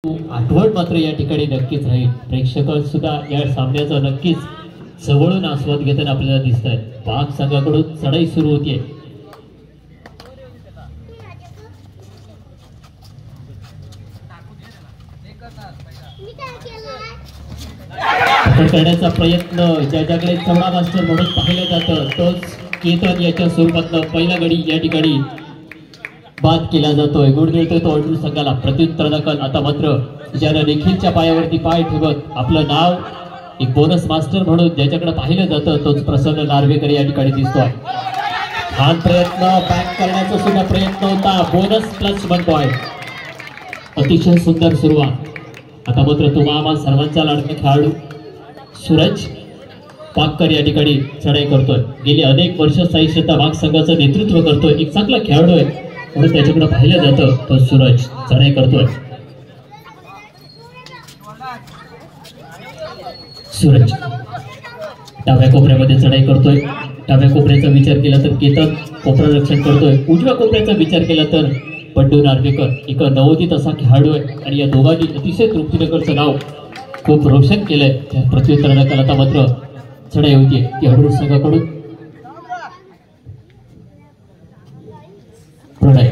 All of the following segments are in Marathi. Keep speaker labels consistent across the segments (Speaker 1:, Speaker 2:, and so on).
Speaker 1: आठवण मात्र या ठिकाणी नक्कीच राहील। प्रेक्षक सुद्धा या सामन्याचा नक्कीच जवळून आस्वाद घेताना आपल्याला दिसत आहेत। पाक संघाकडून चढाई सुरू होतीये। करण्याचा प्रयत्न ज्याच्याकडे चौडा मास्टर म्हणून पाहिलं जातं तोच केतन याच्या स्वरूपातलं पहिला गडी या ठिकाणी बाद केला जातोय। गुण मिळतोय तो अडूर संघाला। प्रत्युत्तर दाखल आता मात्र ज्यानं निखिलच्या पायावरती पाय ठेवत आपलं नाव एक बोनस मास्टर म्हणून ज्याच्याकडे पाहिलं जातं तोच प्रसन्न नार्वेकर या ठिकाणी दिसतोय। छान प्रयत्न बॅक करण्याचा सुद्धा प्रयत्न होता। Bonus plus 1 point. अतिशय सुंदर सुरुवात। आता मात्र तो मामा सर्वांचा लाडका खेळाडू सूरज पाककर या ठिकाणी चढाई करतोय। गेली अनेक वर्ष साई श्रद्धा वाघ संघाचं नेतृत्व करतोय। एक चांगला खेळाडू आहे म्हणून त्याच्याकडे पाहिलं जातं तो सूरज चढाई करतोय। सूरज डाव्या कोपऱ्यामध्ये चढाई करतोय। डाव्या कोपऱ्याचा विचार केला तर केतन कोपरा रक्षण करतोय। उजव्या कोपऱ्याचा विचार केला तर बंडू नार्वेकर एक नवोदित असा खेळाडू आहे आणि या दोघांनी अतिशय तृप्तीनगरचं नाव खूप रोशन केलंय। त्या प्रत्युत्तर दाखल आता मात्र चढाई होतीये ती अडूर संघाकडून। प्रणय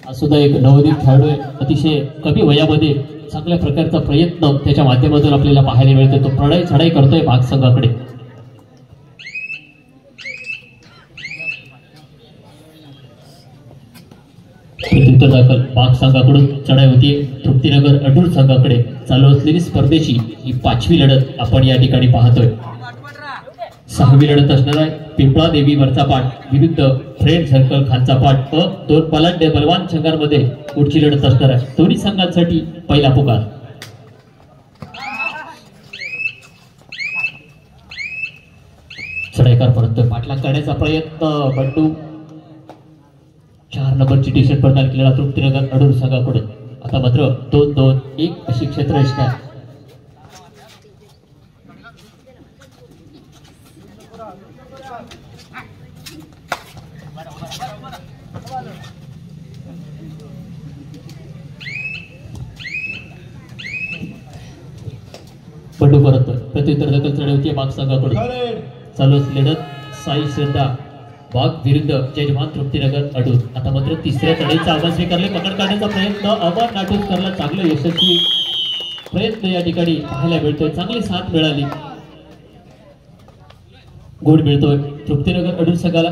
Speaker 1: हा सुद्धा एक नवोदित खेळाडू आहे। अतिशय कमी वयामध्ये चांगल्या प्रकारचा प्रयत्न त्याच्या माध्यमातून आपल्याला पाहायला मिळतो। तो प्रणय चढाई करतोय भाग संघाकडे। प्रत्युत्तर दाखल भाग संघाकडून चढाई होतीये तृप्तीनगर अडूर संघाकडे। चालू असलेली स्पर्धेची ही 5वी लढत आपण या ठिकाणी पाहतोय। 6वी लढत असणार आहे पिंपळा देवी वरचा पाठ विरुद्ध फ्रेंड सर्कल खानचा पाठ व 2 पलांडे बलवान संघांमध्ये पुढची लढत असणार आहे। दोन्ही संघांसाठी पहिला पुकार। चढाईकार परत पाठलाग करण्याचा प्रयत्न बंडू 4 नंबरची टी शर्ट परिधान केलेला तृप्तीनगर अडूर संघाकडून। आता मात्र 2-2-1 अशी क्षेत्ररचना आहे। बंडू परत प्रत्युत्तर दाखल चढाई होती भाग संघाकडून। चालू लढत साई श्रद्धा वाघ विरुद्ध जजमान तृप्तीनगर अडूर। आता मात्र तिसऱ्या चढाईचा आवाज स्वीकारले। पकड काढण्याचा प्रयत्न अमर नाटुसकरला चांगलं यशस्वी प्रयत्न या ठिकाणी पाहायला मिळतोय। चांगली साथ मिळाली। गुण मिळतोय तृप्तीनगर अडूर संघाला।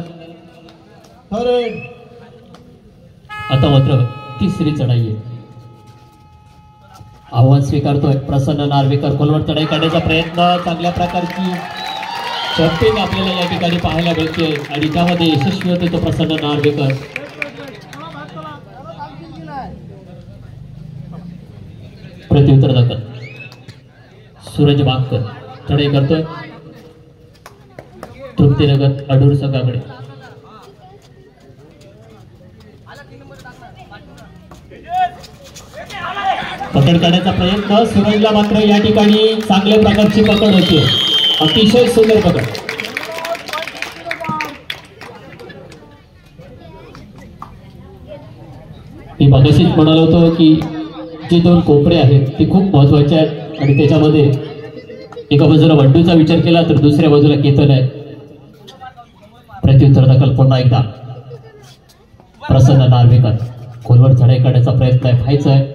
Speaker 1: आता मात्र तिसरी चढाई आहे। आव्हान स्वीकारतोय प्रसन्न नार्वेकर। खोलवर चढाई करण्याचा प्रयत्न चांगल्या प्रकारची जंपिंग आपल्याला या ठिकाणी पाहायला मिळते आणि त्यामध्ये यशस्वी होते तो प्रसन्न नार्वेकर। प्रत्युत्तर दाखल सूरज बागकर चढाई करतोय तृप्तीनगर अडूर संघाकडे। पकड करण्याचा प्रयत्न सूरजला मात्र या ठिकाणी चांगल्या प्रकारची पकड होती। अतिशय सुंदर पकड। मी मगाशीच म्हणालो होतो की जे 2 कोपरे आहेत ते खूप महत्वाचे आहेत आणि त्याच्यामध्ये एका बाजूला बंडूचा विचार केला तर दुसऱ्या बाजूला केतन आहे। प्रत्युत्तर दाखल पुन्हा एकदा प्रसन्न नार्वेकर खोलवर चढाई करण्याचा प्रयत्न आहे व्हायचा आहे।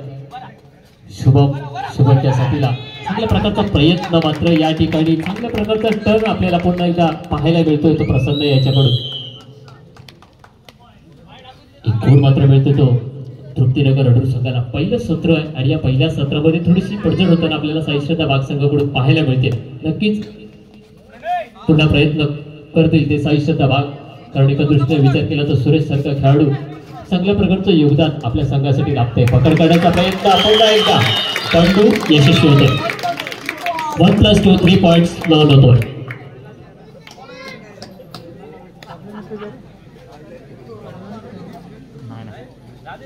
Speaker 1: शुभमच्या साथीला चांगल्या प्रकारचा प्रयत्न मात्र या ठिकाणी चांगल्या प्रकारचा टर्न आपल्याला पुन्हा एकदा पाहायला मिळतोय तो प्रसन्न याच्याकडून। एक गुण मात्र मिळतोय तो तृप्तीनगर अडूर संघाला। पहिलं सत्र आहे आणि या पहिल्या सत्रामध्ये थोडीशी पडझड होताना आपल्याला साई श्रद्धा वाघ संघाकडून पाहायला मिळते। नक्कीच पुन्हा प्रयत्न करतील ते साई श्रद्धा वाघ कारण एका दृष्टीने विचार केला तर सुरेश सारखा खेळाडू चांगल्या प्रकारचं योगदान आपल्या संघासाठी लागतंय। पकड करण्याचा प्रयत्न पुन्हा एकदा बंडू यशस्वी होते। 1+2 3 पॉइंट्स नोंद होतोय।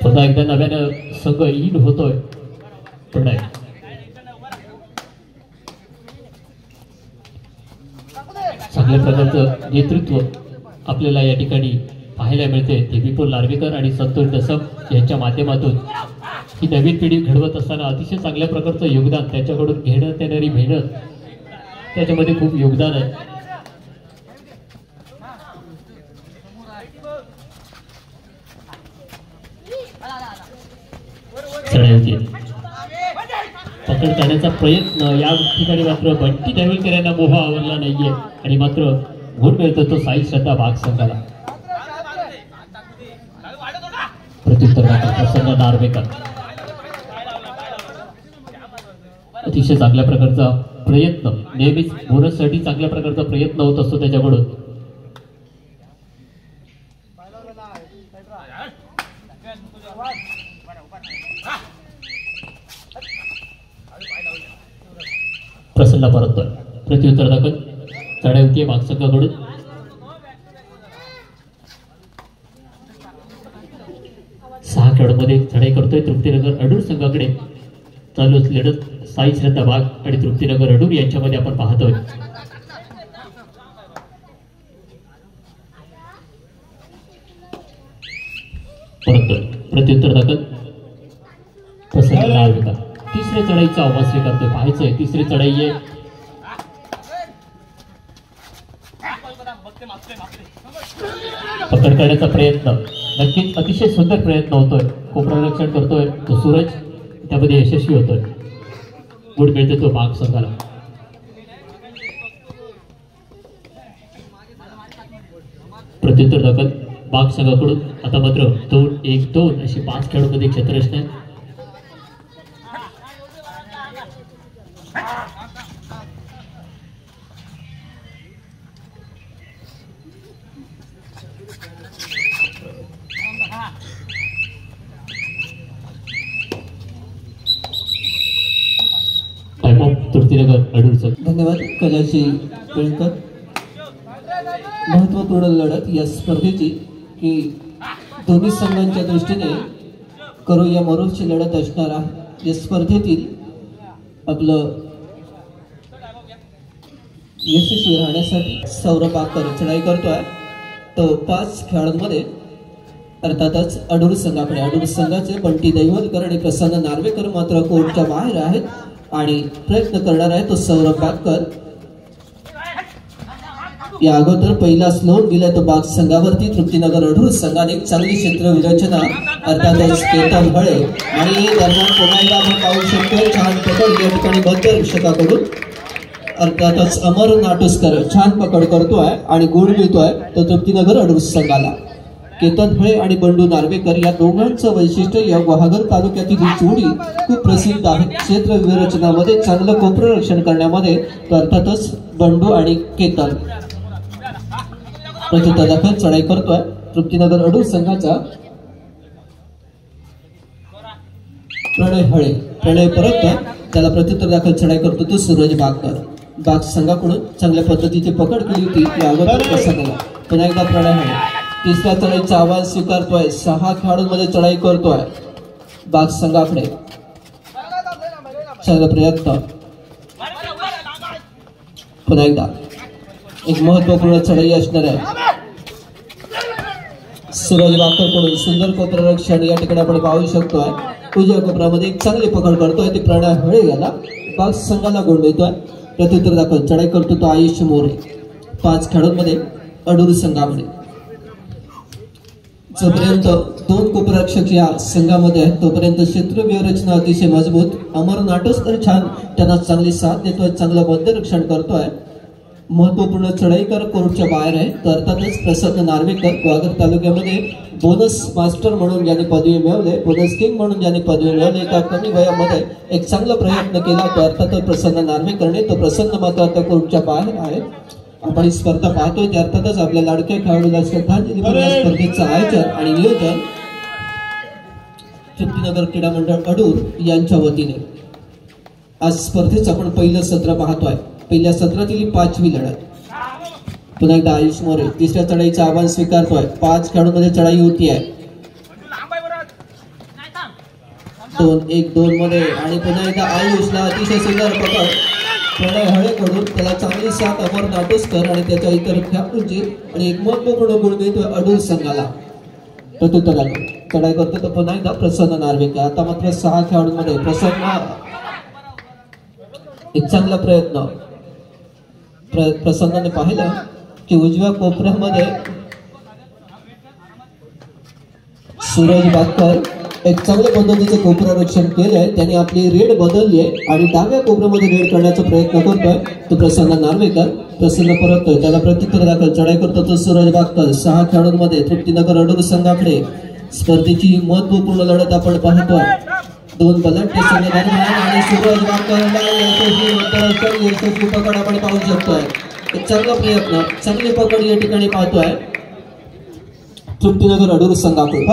Speaker 1: पुन्हा एकदा नव्यानं संघ लीड होतोय। प्रणय चांगल्या प्रकारचं नेतृत्व आपल्याला या ठिकाणी पाहायला मिळते ते विपुल नार्वेकर आणि संतोष दसम यांच्या माध्यमातून ही नवीन पिढी घडवत असताना अतिशय चांगल्या प्रकारचं योगदान त्याच्याकडून घेण्यात येणारी मेहनत त्याच्यामध्ये खूप योगदान आहे. पकड करण्याचा प्रयत्न या ठिकाणी मात्र बंटी देवलकर यांना मोह आवडला नाहीये आणि मात्र गुण मिळतो तो साई श्रद्धा भाग संघाला. प्रत्युत्तर प्रसन्न नार्वेकर अतिशय चांगल्या प्रकारचा प्रयत्न नेहमीच बोनससाठी चांगल्या प्रकारचा प्रयत्न होत असतो त्याच्याकडून. प्रसन्न परततोय प्रत्युत्तर दाखल चढाई होतीये भाग संघाकडून. सहा खेळाडूंमध्ये चढाई करतोय तृप्तीनगर अडूर संघाकडे. चालू लढत साई श्रद्धा भाग आणि तृप्तीनगर अडूर यांच्यामध्ये आपण पाहतोय. परततोय प्रत्युत्तर दाखल प्रसन्न नार्वेकर. तिसऱ्या चढाईचा आवाज स्वीकारतोय. पाहायचंय तिसरी चढाई आहे. पकड करण्याचा प्रयत्न नक्कीच अतिशय सुंदर प्रयत्न होतोय. कोपरारक्षण करतोय तो सूरज त्यामध्ये यशस्वी होतोय. गुड मिळते तो भाग संघाला. प्रत्युत्तर दाखल भाग संघाकडून. आता मात्र 2-1-2 अशी 5 खेळाडूंमध्ये क्षेत्ररचना आहे.
Speaker 2: धन्यवाद कैलाशी केळकर. महत्वपूर्ण लढत या स्पर्धेची की दोन्ही संघांच्या दृष्टीने करो या मरोची लढत असणार आहे. या स्पर्धेतील आपलं यशस्वी राहण्यासाठी सौरभ आकर चढाई करतोय. तो 5 खेळाडूंमध्ये अर्थातच अडूर संघाकडे. अडूर संघाचे बंटी दैवलकर आणि प्रसन्न नार्वेकर मात्र कोर्टच्या बाहेर आहेत आणि प्रयत्न करणार आहे तो सौरभ बागकर. या अगोदर पहिला स्लोन दिलाय तो बाग संघावरती. तृप्तीनगर अडूर संघाने चांगली क्षेत्र विरचना अर्थातच केतन हळे आणि दरम्यान पुन्हा एकदा आपण पाहू शकतो छान पकड या ठिकाणी मध्यरक्षकाकडून. अर्थातच अमर नाटुसकर छान पकड करतोय आणि गुण मिळतोय तो तृप्तीनगर अडूर संघाला. केतन हळे आणि बंडू नार्वेकर या दोघांचं वैशिष्ट्य या गुहागर तालुक्यातील ही जोडी खूप प्रसिद्ध आहे. क्षेत्र विरचनामध्ये चांगलं कोपररक्षण करण्यामध्ये अर्थातच बंडू आणि केतन. प्रत्युत्तर दाखल चढाई करतोय तृप्तीनगर अडूर संघाचा प्रणय हळे. प्रणय परत त्याला प्रत्युत्तर दाखल चढाई करतो तो सूरज बागकर. बाग संघाकडून चांगल्या पद्धतीची पकड केली होती या अगोदर प्रसंगाला. पुन्हा एकदा प्रणय हळे तिसऱ्या चढाईचा आवाज स्वीकारतोय. 6 खेळाडूंमध्ये चढाई करतोय बाग संघाकडे. चांगला प्रयत्न. पुन्हा एकदा एक महत्वपूर्ण चढाई असणार आहे. सूरज बागकरकडून सुंदर कोपररक्षण या ठिकाणी आपण पाहू शकतोय. उजव्या कोपऱ्यामध्ये एक चांगली पकड करतोय ते प्रणय हळे याला. बाग संघाला गुण मिळतोय. प्रत्युत्तर दाखल चढाई करतो तो आयुष मोरे. 5 खेळाडूंमध्ये अडूर संघामध्ये. जोपर्यंत 2 कोपररक्षक या संघामध्ये आहेत तोपर्यंत क्षेत्र व्यूहरचना अतिशय मजबूत. अमर नाटुसकर छान त्यांना चांगली साथ देतोय. चांगलं मध्यरक्षण करतोय. महत्वपूर्ण चढाईकर कोर्टच्या बाहेर आहे. तर अर्थातच प्रसन्न नार्वेकर गुहागर तालुक्यामध्ये बोनस मास्टर म्हणून ज्यांनी पदवी मिळवले, बोनस किंग म्हणून ज्यांनी पदवी मिळवली, एका कमी वयामध्ये एक चांगला प्रयत्न केला तो अर्थातच प्रसन्न नार्वेकरने. तो प्रसन्न मात्र आता कोर्टच्या बाहेर आहे. आपण ही स्पर्धा पाहतोय ते अर्थातच आपल्या लाडक्या खेळाडूला श्रद्धांजली या स्पर्धेचं आयोजन आणि नियोजन तृप्तीनगर क्रीडा मंडळ अडूर यांच्या वतीने. आज स्पर्धेचं आपण पहिलं सत्र पाहतोय. पहिल्या सत्रातील 5वी लढत. पुन्हा एकदा आयुष मोरे तिसऱ्या चढाईचं आव्हान स्वीकारतोय. 5 खेळाडूंमध्ये चढाई होती आहे. 2-1-2 मध्ये आणि पुन्हा एकदा आयुषला अतिशय सुंदर पकड प्रणय हळेकडून. त्याला चांगली साथ अमर नाटुसकर आणि त्याच्या इतर खेळाडूंची आणि एक महत्वपूर्ण गुण मिळतोय अडूर संघाला. प्रत्युत्तर चढाई करतो तो पुन्हा एकदा प्रसन्न नार्वेकर. आता मात्र 6 खेळाडूंमध्ये प्रसन्न एक चांगला प्रयत्न. प्रसन्नाने पाहिलं की उजव्या कोपऱ्यामध्ये सूरज बाकर एक चांगल्या पद्धतीचं कोपरारक्षण केलंय. त्यांनी आपली रेड बदलली आहे आणि डाव्या कोपऱ्यामध्ये रेड करण्याचा प्रयत्न करतोय तो प्रसन्न नार्वेकर. प्रसन्न परततोय, त्याला प्रत्युत्तर दाखल चढाई करतो तो सूरज बाकर. 6 खेळाडूंमध्ये तृप्तीनगर अडूर संघाकडे स्पर्धेची महत्वपूर्ण लढत आपण पाहतोय. 2 बलाढ्य संघ दरम्यान आणि सूरज बाकरला यशस्वी पकड आपण पाहू शकतोय. एक चांगला प्रयत्न, चांगली पकड या ठिकाणी पाहतोय तृप्तीनगर अडूर संघाकडून.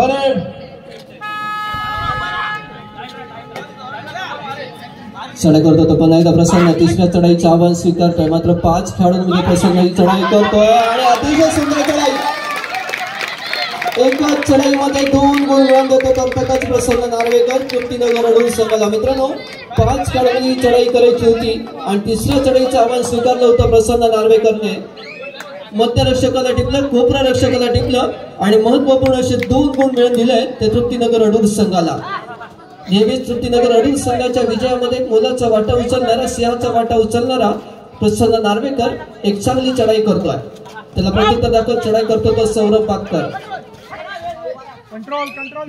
Speaker 2: चढाई करतो तो पुन्हा एकदा प्रसन्न. तिसऱ्या चढाईचे आव्हान स्वीकारतोय. मात्र 5 खेळाडूंमध्ये प्रसन्न ही चढाई करतोय आणि अतिशय सुंदर चढाई. एकाच चढाईमध्ये 2 गुण मिळवून देतो अर्थातच प्रसन्न नार्वेकर तृप्तीनगर अडूर संघाला. मित्रांनो 5 खेळाडूंनी ही चढाई करायची होती आणि तिसऱ्या चढाईचं आव्हान स्वीकारलं होतं प्रसन्न नार्वेकरने. मध्यरक्षकाला टिपलं, कोपरा रक्षकाला टिपलं आणि महत्वपूर्ण असे 2 गुण मिळवून दिले ते तृप्तीनगर अडूर संघाला. नेहमीच तृप्तीनगर अडूर संघाच्या विजयामध्ये मोलाचा वाटा उचलणारा, सिंहाचा वाटा उचलणारा प्रसन्न नार्वेकर एक चांगली चढाई करतोय. त्याला प्रत्युत्तर दाखल चढाई करतो तो सौरभ बाकर.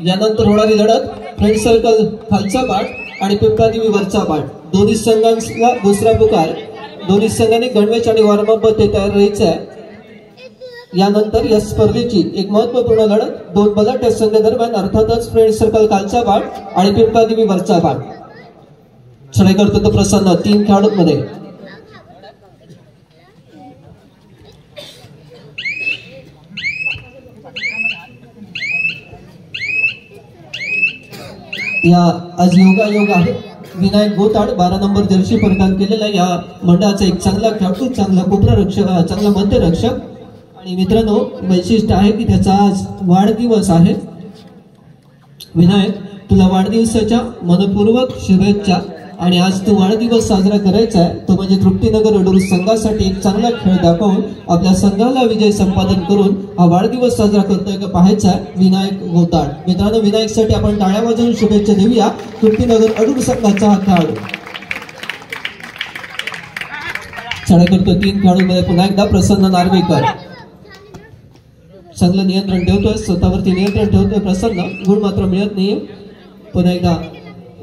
Speaker 2: यानंतर होणारी लढत फ्रेंड सर्कल खालचा पाठ आणि पिंपळादेवी वरचा पाठ. दोन्ही संघांचा दुसरा पुकार. दोन्ही संघाने गणवेश आणि वॉर्मअप मध्ये तयार राहायचं आहे. यानंतर या स्पर्धेची एक महत्वपूर्ण लढत 2 बलाढ्य संघ दरम्यान, अर्थातच फ्रेंड सर्कल खालचा पाठ आणि पिंपळादेवी वरचा पाठ. चढाई करतो तो प्रसन्न 3 खेळाडूंमध्ये. या आज योगायोग आहे. विनायक गोताड 12 नंबर जर्सी परिधान केलेला या मंडळाचा एक चांगला खेळाडू, चांगला कोपरारक्षक, चांगला मध्यरक्षक. आणि मित्रांनो वैशिष्ट्य आहे की त्याचा आज वाढदिवस आहे. विनायक तुला वाढदिवसाच्या मनपूर्वक शुभेच्छा. आणि आज तो वाढदिवस साजरा करायचा आहे तो म्हणजे तृप्तीनगर अडूर संघासाठी एक चांगला खेळ दाखवून आपल्या संघाला विजय संपादन करून हा वाढदिवस साजरा करतोय का पाहायचा आहे विनायक गोताड. मित्रांनो विनायकसाठी आपण टाळ्या वाजवून शुभेच्छा देऊया. तृप्तीनगर अडूर संघाचा हा खेळाडू. चढाई करतो 3 खेळाडूंमध्ये पुन्हा एकदा प्रसन्न नार्वेकर. चांगलं नियंत्रण ठेवतोय, स्वतःवरती नियंत्रण ठेवतोय प्रसन्न. गुण मात्र मिळत नाहीये. पुन्हा एकदा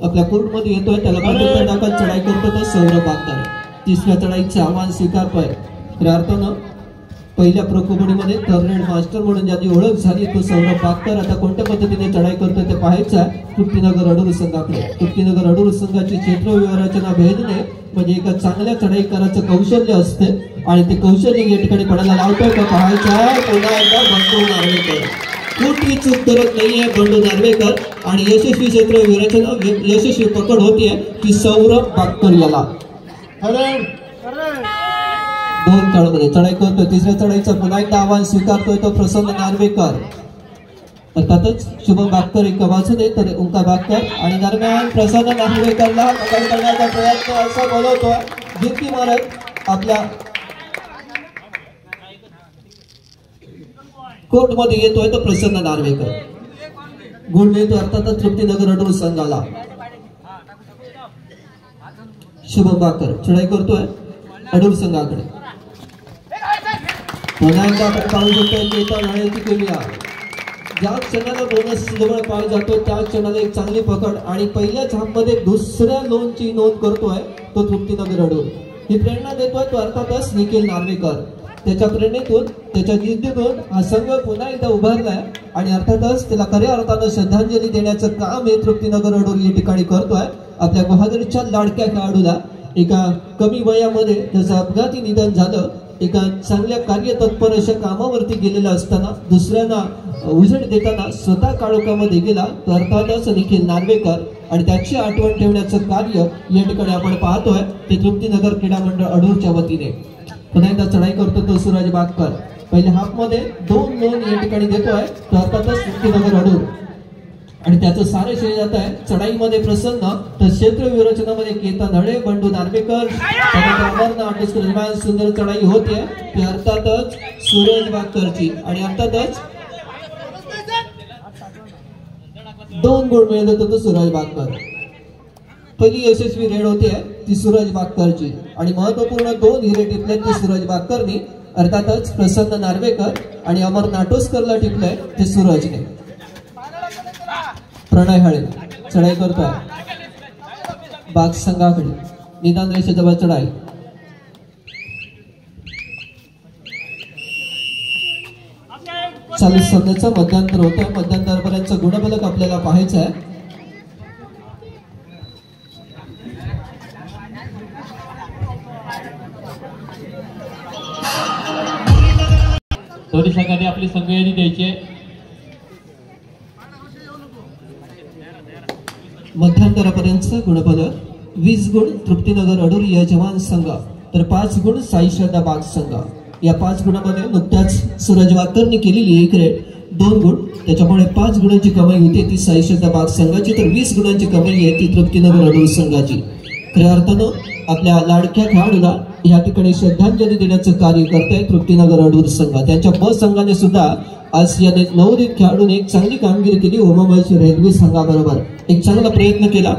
Speaker 2: आपल्या कोर्टमध्ये येतोय. त्याला प्रत्युत्तर दाखल चढाई करतो तो सौरभ बाकर. तिसऱ्या चढाईचे आव्हान स्वीकारतोय. खऱ्या अर्थानं पहिल्या प्रो कबड्डीमध्ये थर्ड मास्टर म्हणून ज्याची ओळख झाली तो सौरभ बाकर. आता कोणत्या पद्धतीने चढाई करतोय ते पाहायचं आहे तृप्तीनगर अडूर संघाकडे. तृप्तीनगर अडूर संघाची क्षेत्र व्यवहाराच्या भेदने म्हणजे एका चांगल्या चढाईकाराचं कौशल्य असते आणि ते कौशल्य या ठिकाणी पडायला लावतोय का पाहायचं आहे. पुन्हा एकदा बंडू नार्वेकर. कुठली चूक करत नाहीये बंडू नार्वेकर आणि यशस्वी क्षेत्र विरचना, यशस्वी पकड होतीये की सौरभ बाकर याला. 2 खेळाडूंमध्ये चढाई करतोय. तिसऱ्या चढाईचं पुन्हा एकदा आव्हान स्वीकारतोय तो प्रसन्न नार्वेकर. अर्थातच शुभम बाकर एका बाजूने तर ओंकार बाकर आणि दरम्यान प्रसन्न नार्वेकरला पकड करण्याचा प्रयत्न असा बोलवतोय. जिंकी मारत आपल्या कोर्टमध्ये येतोय तो प्रसन्न नार्वेकर. गुण मिळतो अर्थातच तृप्तीनगर अडूर संघाला. शुभम बाकर चढाई करतोय अडूर संघाकडे. पुन्हा एकदा आपण पाहू शकतो की इथं लढाईची केली आहे. ज्या क्षणाला बोनस जवळ पाय जातो त्या क्षणाला एक चांगली पकड आणि पहिल्याच हाफमध्ये दुसऱ्या लोनची नोंद करतोय तो तृप्तीनगर अडूर. ही प्रेरणा देतोय तो अर्थातच निखिल नार्वेकर. त्याच्या प्रेरणेतून, त्याच्या जिद्दीतून हा संघ पुन्हा एकदा उभारलाय आणि अर्थातच त्याला खऱ्या अर्थानं श्रद्धांजली देण्याचं काम हे तृप्तीनगर अडूर या ठिकाणी करतोय. आपल्या बहादूरच्या लाडक्या खेळाडूला एका कमी वयामध्ये त्याचं अपघाती निधन झालं. एका चांगल्या कार्यतत्पर अशा कामावरती गेलेला असताना दुसऱ्यांना उजेड देताना स्वतः काळोखामध्ये गेला तो अर्थातच निखिल नार्वेकर आणि त्याची आठवण ठेवण्याचं कार्य या ठिकाणी आपण पाहतोय ते तृप्तीनगर क्रीडा मंडळ अडूरच्या वतीने. पुन्हा एकदा चढाई करतो तो सूरज बाकर. पहिल्या हाफमध्ये 2 नोंद या ठिकाणी देतोय तो अर्थातच तृप्तीनगर अडूर आणि त्याचं सारे श्रेय जात आहे चढाईमध्ये प्रसन्न तर क्षेत्र विरचनामध्ये केतन हळे, बंडू नार्वेकर, सुंदर चढाई होते ती अर्थातच सूरज बाकरची आणि अर्थातच 2 गुण मिळवले तो सूरज बागकर. पहिली यशस्वी रेड होते ती सूरज बागकरची आणि महत्वपूर्ण 2 हिरे टिपले ते सूरज बागकरनी. अर्थातच प्रसन्न नार्वेकर आणि अमर नाटोसकरला टिपलंय ते सूरजने. प्रणय हळे चढाई करतोय बाग संघाकडे. निदान रेषेजवळ चढाई. चालू सामन्याचं मध्यांतर होत आहे. मध्यांतरापर्यंत गुणफलक आपल्याला पाहायचं आहे.
Speaker 1: दोन्ही संघाने आपली संघ यादी द्यायची आहे.
Speaker 2: मध्यांतरापर्यंत गुणफलक 20 गुण तृप्तीनगर अडूर यजमान संघ तर 5 गुण साई श्रद्धा बाग संघ. या 5 गुणामध्ये नुकत्याच सूरज बागकरने केलेली 1 रेड 2 गुण, त्याच्यामुळे 5 गुणांची कमाई होती ती साई श्रद्धा बाग संघाची, तर 20 गुणांची कमाई आहे ती तृप्तीनगर अडूर संघाची. खऱ्या अर्थानं आपल्या लाडक्या खेळाडूला या ठिकाणी श्रद्धांजली देण्याचं कार्य करते तृप्तीनगर अडूर संघ. त्यांच्या ब संघाने सुद्धा आज या नवोदित खेळाडूने एक चांगली कामगिरी केली. उमाबाईची रेल्वे संघाबरोबर एक चांगला प्रयत्न केला.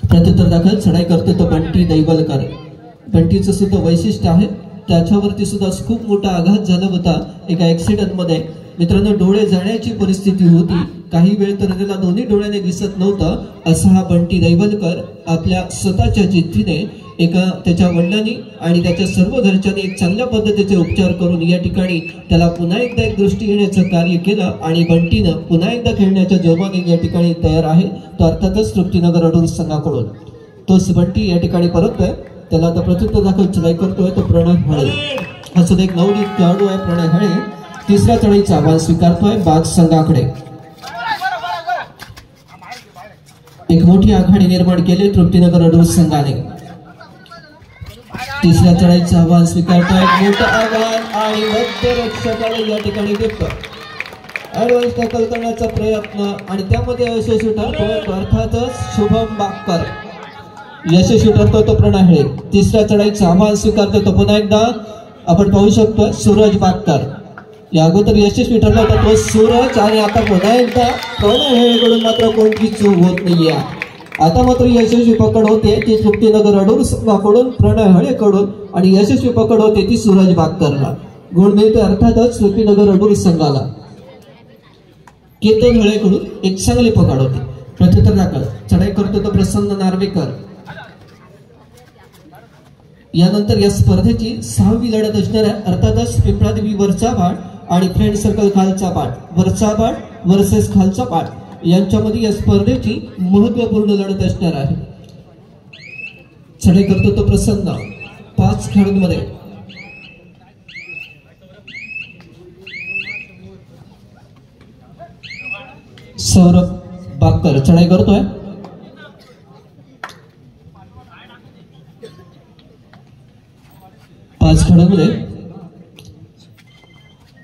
Speaker 2: प्रत्युत्तर दाखल चढाई करतो तो बंटी दैवलकर. बंटीचं सुद्धा वैशिष्ट्य आहे, त्याच्यावरती सुद्धा खूप मोठा आघात झाला होता एका ऍक्सिडेंट मध्ये. मित्रांनो, डोळे जाण्याची परिस्थिती होती. काही वेळ तर त्याला दोन्ही डोळ्याने दिसत नव्हतं. असा हा बंटी दैवलकर आपल्या स्वतःच्या जिद्दीने एका त्याच्या वडिलांनी आणि त्याच्या सर्व घरच्यांनी एक चांगल्या पद्धतीचे उपचार करून या ठिकाणी त्याला पुन्हा एकदा एक दृष्टी येण्याचं कार्य केलं आणि बंटीनं पुन्हा एकदा खेळण्याच्या जोमाने या ठिकाणी तयार आहे. तो अर्थातच तृप्तीनगर अडूर संघाकडून तोच बंटी या ठिकाणी परततोय. त्याला आता प्रत्युत्तर दाखल चढाई करतोय तो प्रणय हळे. हा सुद्धा एक नवनीत खेळाडू आहे प्रणय हळे. तिसऱ्या चढाईचं आव्हान स्वीकारतोय बाग संघाकडे. एक मोठी आघाडी निर्माण केली तृप्तीनगर अडूर संघाने. तिसऱ्या चढाईचं आव्हान स्वीकारतोय. मोठं आव्हान आणि मध्यरक्षकाला या ठिकाणी देतो. ऍडव्हान्स टॅकल करण्याचा प्रयत्न आणि त्यामध्ये यशस्वी ठरतो अर्थातच शुभम बागकर. यशस्वी ठरतो तो प्रणय हळे. तिसऱ्या चढाईचं आव्हान स्वीकारतो तो पुन्हा एकदा आपण पाहू शकतो सूरज बागकर. या अगोदर यशस्वी ठरला होता तो सूरज आणि आता पुन्हा एकदा प्रणय हळेकडून मात्र कोणती चूक होत नाहीये. आता मात्र यशस्वी पकड होते ती तृप्तीनगर अडूर संघाकडून प्रणय हळेकडून आणि यशस्वी पकड होते ती सूरज बागकरला. गुण मिळते अर्थातच तृप्तीनगर अडूर संघाला. केतन हळेकडून एक चांगली पकड होती. प्रत्युत्तर दाखल चढाई करतो तो प्रसन्न नार्वेकर. यानंतर या स्पर्धेची 6वी लढत असणार आहे. अर्थातच पिंपळादेवी वरचा पाट आणि फ्रेंड सर्कल खालचा पाट. वरचा पाट वर्सेस खालचा पाट यांच्यामध्ये या स्पर्धेची महत्वपूर्ण लढत असणार आहे. चढाई करतो तो प्रसन्न. 5 खेळाडूंमध्ये सौरभ बागकर चढाई करतोय. पाच खेळाडूंमध्ये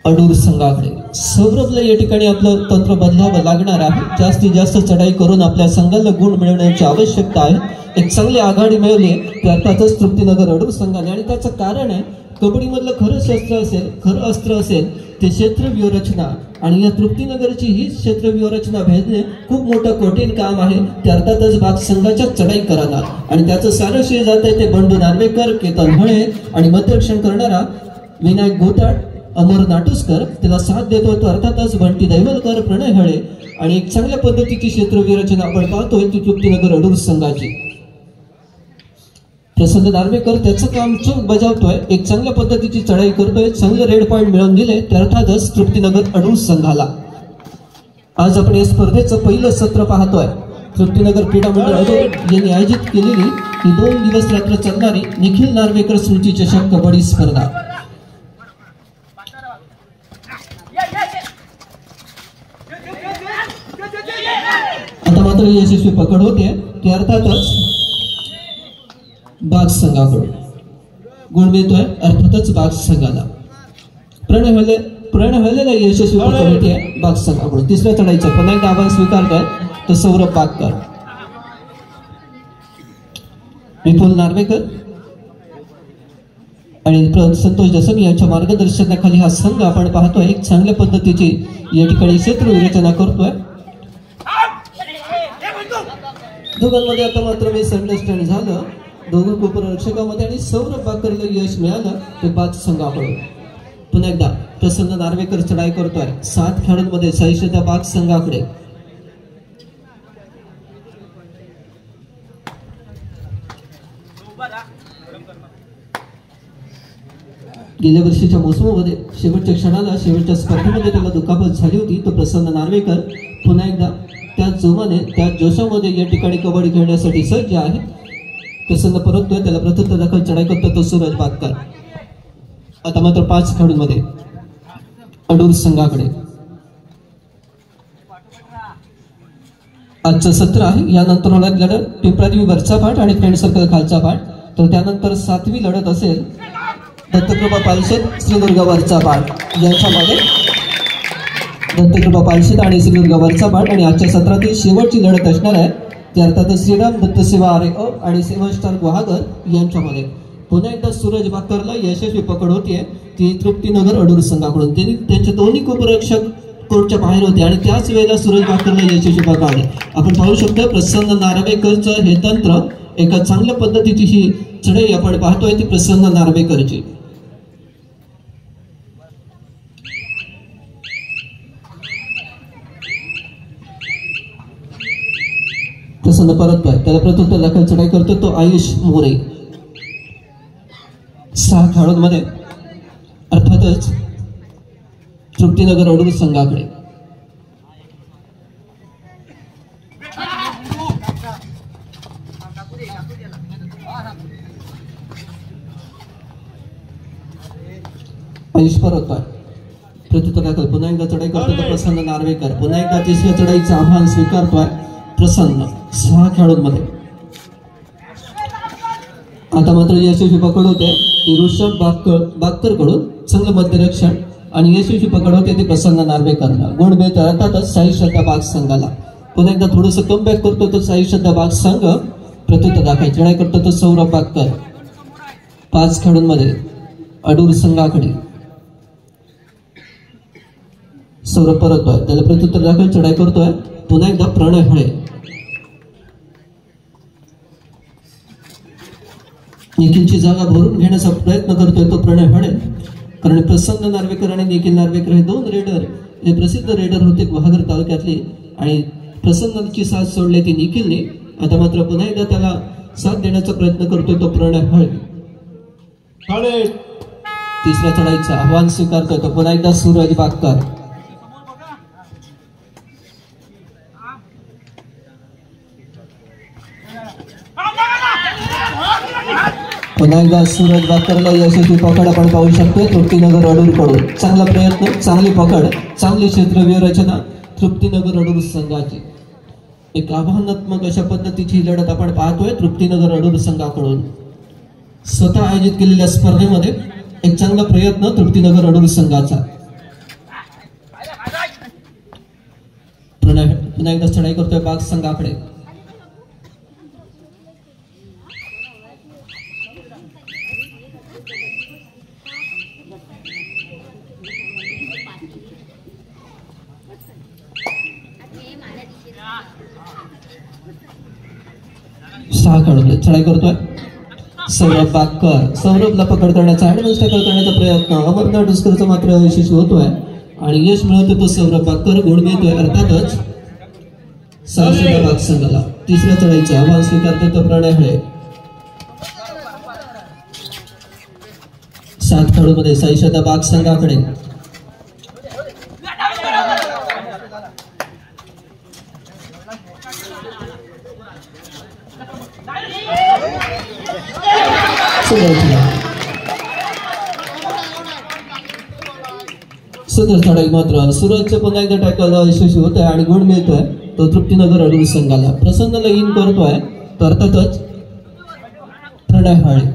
Speaker 2: अडूर संघाकडे. सौरभला या ठिकाणी आपलं तंत्र बदलावं लागणार आहे. जास्तीत जास्त चढाई करून आपल्या संघाला गुण मिळवण्याची आवश्यकता आहे. एक चांगली आघाडी मिळवली ती अर्थातच तृप्तीनगर अडूर संघाने आणि त्याचं कारण आहे कबड्डीमधलं खरं शस्त्र असेल, खरं अस्त्र असेल ते क्षेत्र व्यूहरचना आणि या तृप्तीनगरची ही क्षेत्र व्यूहरचना भेदणे खूप मोठं कठीण काम आहे. ते अर्थातच बाग संघाच्या चढाई करणार आणि त्याचं सारं श्रेय जात आहे ते बंडू नार्वेकर, केतन हळे आणि मध्यरक्षण करणारा विनायक गोताट, अमर नाटोसकर. त्याला साथ देतोय तो अर्थातच बंटी दैवलकर, प्रणय हळे आणि एक चांगल्या पद्धतीची क्षेत्र व्यूहरचना आपण पाहतोय ती तृप्तीनगर अडूर संघाची. प्रसन्न नार्वेकर त्याचं काम चोख बजावतोय. एक चांगल्या पद्धतीची चढाई करतोय. चांगले रेड पॉइंट मिळवून दिले ते अर्थातच तृप्तीनगर अडूर संघाला. आज आपण या स्पर्धेचं पहिलं सत्र पाहतोय. तृप्तीनगर क्रीडा मंडळ अडूर यांनी आयोजित केलेली ही 2 दिवस रात्र चालणारी निखिल नार्वेकर स्मृती चषक कबड्डी स्पर्धा. आता मात्र यशस्वी पकड होते ते अर्थातच बाग संघाकडून. गुण मिळतोय अर्थातच बाग संघाला. प्रणय हळेला यशस्वी पकड होते बाग संघाकडून. तिसऱ्या चढाईचं पुन्हा एकदा आव्हान स्वीकारतोय तो सौरभ बागकर. विपुल नार्वेकर आणि संतोष दसमी यांच्या मार्गदर्शनाखाली हा संघ आपण पाहतोय एक चांगल्या पद्धतीची या ठिकाणी क्षेत्र रचना करतोय. दोघांमध्ये आता मात्र मिसअंडरस्टँड झालं दोघं गोपरक्षकामध्ये आणि सौरभ बाकरला यश मिळालं ते 5 संघाकडून. पुन्हा एकदा प्रसन्न नार्वेकर चढाई करतोय 7 खेळाडूंमध्ये सहिष्णुता 5 संघाकडे. गेल्या वर्षीच्या मोसमामध्ये शेवटच्या क्षणाला शेवटच्या स्पर्धेमध्ये त्याला दुखापत झाली होती. तो प्रसन्न नार्वेकर पुन्हा एकदा त्या जोमाने त्या जोशामध्ये या ठिकाणी कबड्डी खेळण्यासाठी सज्ज आहे. प्रसन्न परततोय त्याला प्रथम दाखल चढाई करतो तो सूरज बागकर. आता मात्र 5 खेळाडूंमध्ये अडूर संघाकडे. आजचं सत्र आहे. यानंतर होणार लढत पिंपळादेवी वरचा पाठ आणि फ्रेंड सर्कल खालचा पाठ. तर त्यानंतर 7वी लढत असेल दत्तकृपा पालशेत श्रीदुर्गा वरचा पाठ यांच्यामध्ये. दत्तकृपा पालशेत आणि श्रीदुर्गा वरचा पाठ आणि आजच्या सत्रातील शेवटची लढत असणार आहे ती अर्थातच श्रीराम दत्तसेवा आरे आणि सेवन स्टार गुहागर यांच्यामध्ये. पुन्हा एकदा सूरज बाकरला यशस्वी पकड होतीये ती तृप्तीनगर अडूर संघाकडून. त्यांचे दोन्ही गोपरक्षक कोर्टच्या बाहेर होते आणि त्याच वेळेला सूरज बाकरला यशस्वी पकड. आपण पाहू शकतो प्रसन्न नार्वेकरचं हे तंत्र एका चांगल्या पद्धतीची ही चढाई आपण पाहतोय ती प्रसन्न नार्वेकरची. प्रसन्न परततोय त्याला प्रत्युत्तर दाखल चढाई करतो तो आयुष मोरे. 6 खेळाडूंमध्ये अर्थातच तृप्तीनगर अडूर संघाकडे. आयुष परततोय प्रत्युत्तर दाखल पुन्हा एकदा चढाई करतो तो प्रसन्न नार्वेकर. पुन्हा एकदा 3ऱ्या चढाईचं आव्हान स्वीकारतोय प्रसन्न. 6 खेळाडूंमध्ये आता मात्र यशस्वी पकड होते ती ऋषभ बागकर कडून चांगलं मध्यरक्षण आणि यशस्वी पकड होते ती प्रसन्न नार्वेकरला. गुण मिळतो अर्थातच साई श्रद्धा बाग संघाला. पुन्हा एकदा थोडंसं कमबॅक करतो तो साई श्रद्धा बाग संघ. प्रत्युत्तर दाखल चढाई करतो तो सौरभ बागकर. 5 खेळाडूंमध्ये अडूर संघाकडे. सौरभ परततोय त्याला प्रत्युत्तर दाखल चढाई करतोय पुन्हा एकदा प्रणय हळे. निखिलची जागा भरून घेण्याचा प्रयत्न करतोय तो प्रणय हळे. कारण प्रसन्न नार्वेकर आणि निखिल नार्वेकर हे 2 रेडर हे प्रसिद्ध रेडर होते गुहागर तालुक्यातले आणि प्रसन्नची साथ सोडली ती निखिलने. आता मात्र पुन्हा एकदा त्याला साथ देण्याचा प्रयत्न करतोय तो प्रणय हळे. 3ऱ्या चढाईचं आव्हान स्वीकारतोय तो पुन्हा एकदा सूरज बागकर. पुन्हा एकदा सूरज बागकरला यशस्वी पकड आपण पाहू शकतो तृप्तीनगर अडूर कडून. चांगला प्रयत्न चांगली पकड चांगली क्षेत्रव्यूह रचना तृप्तीनगर अडूर संघाची. एक आव्हानात्मक अशा पद्धतीची लढत आपण पाहतोय तृप्तीनगर अडूर संघाकडून. स्वतः आयोजित केलेल्या स्पर्धेमध्ये एक चांगला प्रयत्न तृप्तीनगर अडूर संघाचा. पुन्हा एकदा चढाई करतोय बाग संघाकडे. चढाई करतोय सौरभ बागकर. सौरभला पकड करण्याचा ऍडव्हान्स टॅकल करण्याचा प्रयत्न अमरनाथ डुस्करचा मात्र यशस्वी होतोय आणि यश मिळवतो तो सौरभ बागकर. गुण मिळतोय अर्थातच साई बाग संघाला. 3ऱ्या चढाईचं आव्हान स्वीकारतो तो प्रणय हळे. 7 खेळाडूंमध्ये साई श्रद्धा बाग संघाकडे. सुंदर चढाई मात्र सूरजचं पुन्हा एकदा टॅकल यशस्वी होत आहे आणि गुण मिळतोय तो तृप्तीनगर अडूर संघाला. प्रसन्नला इन करतोय तर अर्थातच प्रणय हळे.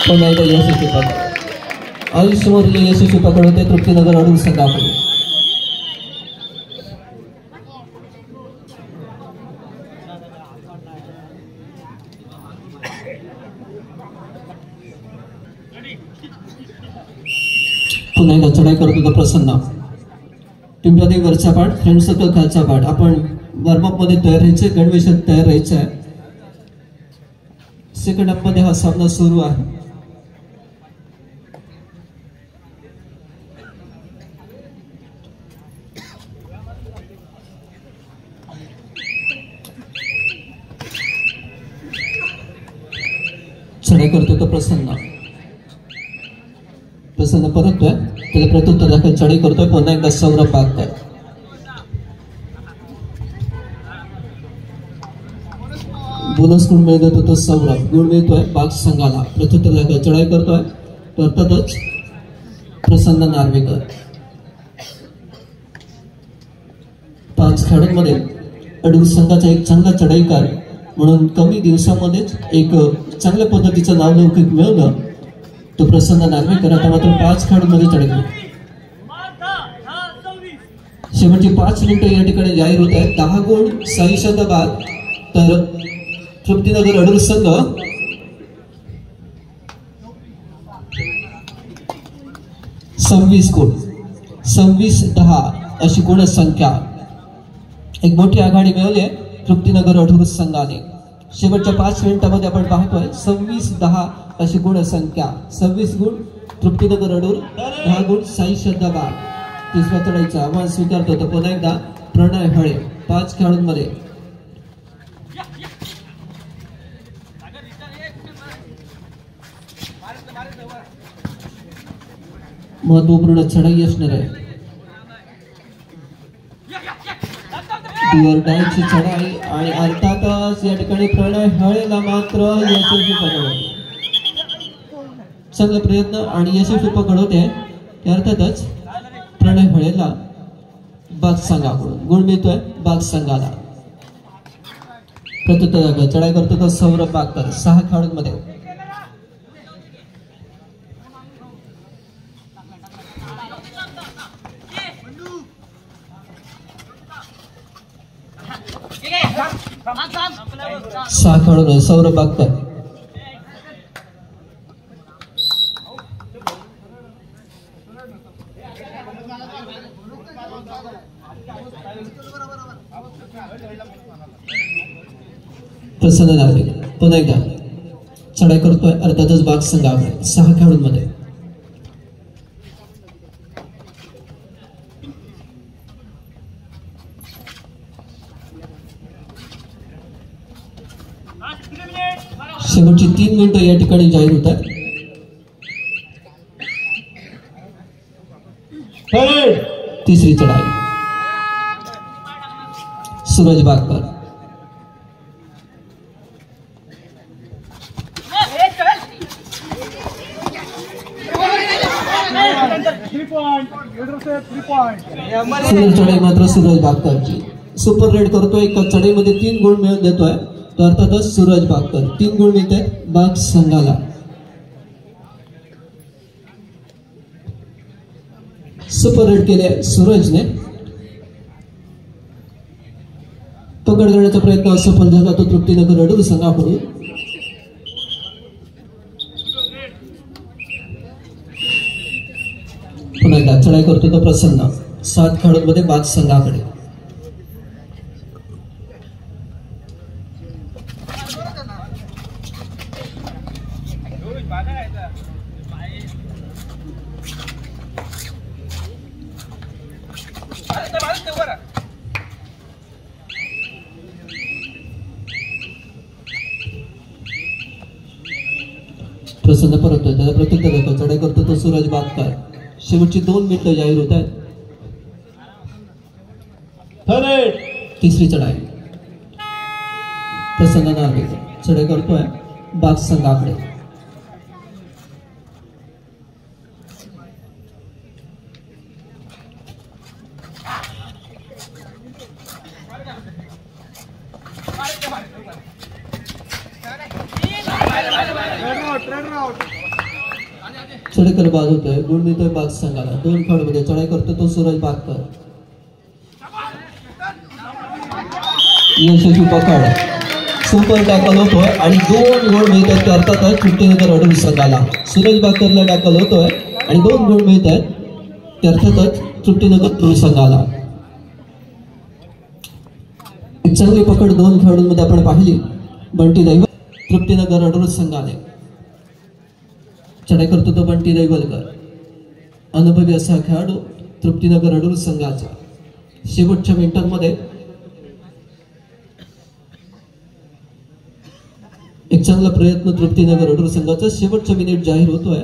Speaker 2: पुन्हा एकदा यशस्वी पकड आयुष्यमोरले यशस्वी पकड होते तृप्तीनगर अडूर संघाकडे. पुन्हा एकदा चढाई करत होता प्रसन्न. पिंपळादेवी वरचा पाठ, फ्रेंड सर्कल खालचा पाठ. आपण वॉर्मअप मध्ये तयार राहायचे, गणवेशात तयार राहायचं आहे. सेकंड हाफ मध्ये हा सामना सुरू आहे. चढाई करतो तो प्रसन्न परततोय, त्याला प्रत्युत्तर दाखल चढाई करतोय. पुन्हा एकदा सौरभ बागकर. बोनस गुण मिळत होतो तो सौरभ. गुण मिळतोय बाग संघाला. प्रत्युत्तर दाखल चढाई करतोय. अर्थातच प्रसन्न नार्वेकर. 5 खेळाडूंमध्ये अडूर संघाचा एक चांगला चढाईकार म्हणून कमी दिवसामध्येच एक चांगल्या पद्धतीचं नावलौकिक मिळवलं तो प्रसन्न नार्वेकर. आता मात्र 5 खेळाडूंमध्ये चढाई. शेवटची 5 मिनिटं या ठिकाणी जाहीर होत आहेत. 10 गुण साईशंद बाद, तर तृप्तीनगर अडूर संघ 26 गुण, 26-10 अशी गुणसंख्या. एक मोठी आघाडी मिळवली आहे तृप्तीनगर अडूर संघाने. शेवटच्या 5 मिनिटांमध्ये आपण पाहतोय 26-10 अशी गुणसंख्या. 26 गुण तृप्तीनगर अडूर, 10 गुण साईशंद बाद. तिसऱ्या चढाईचं आव्हान स्वीकारतो तो पुन्हा एकदा प्रणय हळे. 5 खेळाडूंमध्ये महत्वपूर्ण चढाई असणार आहे. डायची चढाई आणि अर्थातच या ठिकाणी प्रणय हळेला मात्र यशस्वी पकडवते. चांगला प्रयत्न आणि यशस्वी पकडवते. अर्थातच प्रणय हळेला बाग संघाकडून गुण मिळतोय बाग संघाला. प्रत्युत्तर चढाई करतो तो सौरभ बागकर. 6 खेळाडूंमध्ये सौरभ बागकर. प्रसन्न नार्वेकर पुन्हा एकदा चढाई करतोय. अर्थातच बाग संघाकडे 6 खेळाडूंमध्ये शेवटची 3 मिनिटं या ठिकाणी जाहीर होत आहेत. तिसरी चढाई सूरज बागकर. चढाई मात्र सूरज बागकरची. सुपर रेड करतोय. एका चढाईमध्ये 3 गुण मिळवून देतोय. तर अर्थातच सूरज बागकर. 3 गुण मिळते बाग संघाला. सुपर रेड केले सूरजने. पकड करण्याचा प्रयत्न असफल झाला तो तृप्तीनगर अडूर संघाकडून. पुन्हा एकदा चढाई करतो तो प्रसन्न. 7 खेळाडूंमध्ये बाग संघाकडे. प्रसन्न परतोय. त्याला प्रत्युत्तर चढाई करतो तो सूरज बागकर. शेवटची 2 मिनिटं जाहीर होत आहेत. तिसरी चढाई प्रसन्न नार्वेकर चढाई करतोय बाग संघाकडे. चढेकर बाद होतोय. गुण मिळतोय बाग संघाला. 2 खेळाडूंमध्ये चढाई करतो तो सूरज बागकर. यशस्वी पकड. सुपर टॅकल होतोय आणि 2 गुण मिळतात. अर्थातच तृप्तीनगर अडूर संघाला. सूरज बागकरला टॅकल होतोय आणि 2 गुण मिळतात. अर्थातच तृप्तीनगर अडूर संघाला. एक चांगली पकड दोन खेळाडूंमध्ये आपण पाहिली. बंटी दैवल तृप्तीनगर अडूर संघाने चढाई करतो तो बंटी दैवलकर. अनुभवी असा खेळाडू तृप्तीनगर अडूर संघाचा. शेवटच्या मिनिटांमध्ये एक चांगला प्रयत्न तृप्तीनगर अडूर संघाचा. शेवटचा मिनिट जाहीर होतोय.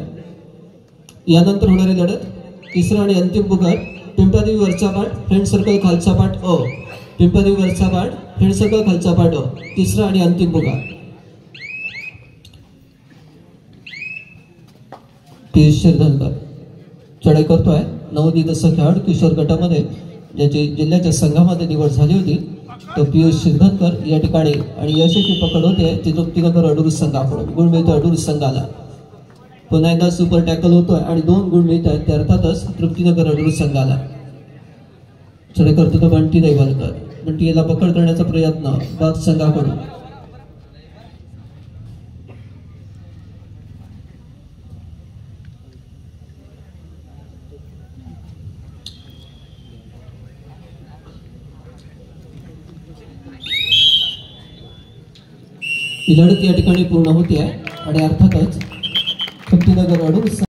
Speaker 2: यानंतर होणारी लढत तिसरा आणि अंतिम पुकार. पिंपळादेवी वरचा पाठ फ्रेंड सर्कल खालचा पाठ अ. पिंपळादेवी वरचा पाठ फ्रेंड सर्कल खालचा पाठ अ. तिसरा आणि अंतिम पुकार. पियुष शिरधनकर चढाई करतोय. नवोदित असं खेळाडू किशोर गटामध्ये ज्याची जिल्ह्याच्या संघामध्ये निवड झाली होती तो पियुष शिरधनकर या ठिकाणी. आणि यशस्वी पकड होते ती तृप्तीनगर अडूर संघाकडून. गुण मिळतो अडूर संघाला. पुन्हा एकदा सुपर टॅकल होतोय आणि 2 गुण मिळत आहेत. ते अर्थातच तृप्तीनगर अडूर संघाला. चढाई करतो तो बंटी दैवलकर. बंटी याला पकड करण्याचा प्रयत्न बाग संघाकडून. ही लढत या ठिकाणी पूर्ण होती आहे आणि अर्थातच तृप्तीनगर अडूर